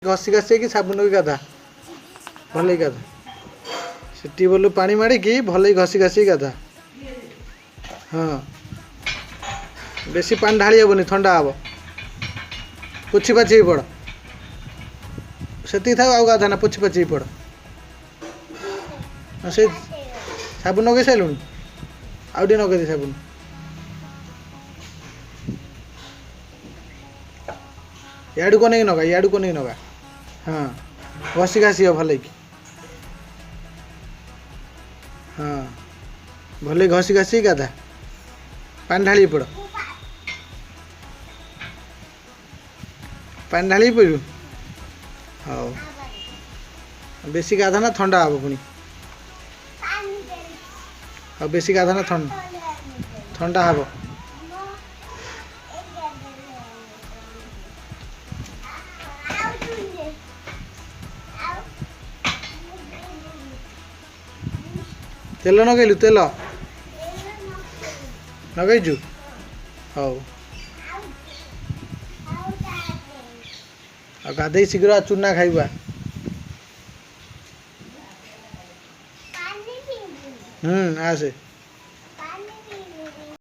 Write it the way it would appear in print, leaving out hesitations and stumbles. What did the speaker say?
घसी घसी कि साबुन की गाधा भल गाधा से ट्यूबवेल पानी माड़ी भल घसी घसी गाधा। हाँ बेसी पानी ढाली हेबनी ठंडा हम पोछि पाछि पड़ से था गाधा ना पोछि पाछि पड़ से साबुन नगे सारूँ आउ नगे साबुन याडू को नहीं नगा याडू को नहीं नगा। हाँ घसी घासी हो भले कि हाँ भले घसी घासी गाधा पानी ढाली पड़ पानी ढाली पड़ू। हाँ बेसी गाधा ना ठंडा हम पुणी हाँ बेसी गाधा ना ठंडा हम तेल नगेलु तेल नगेचु हौ गाधे शीघ्र चूना खाइबा। आसे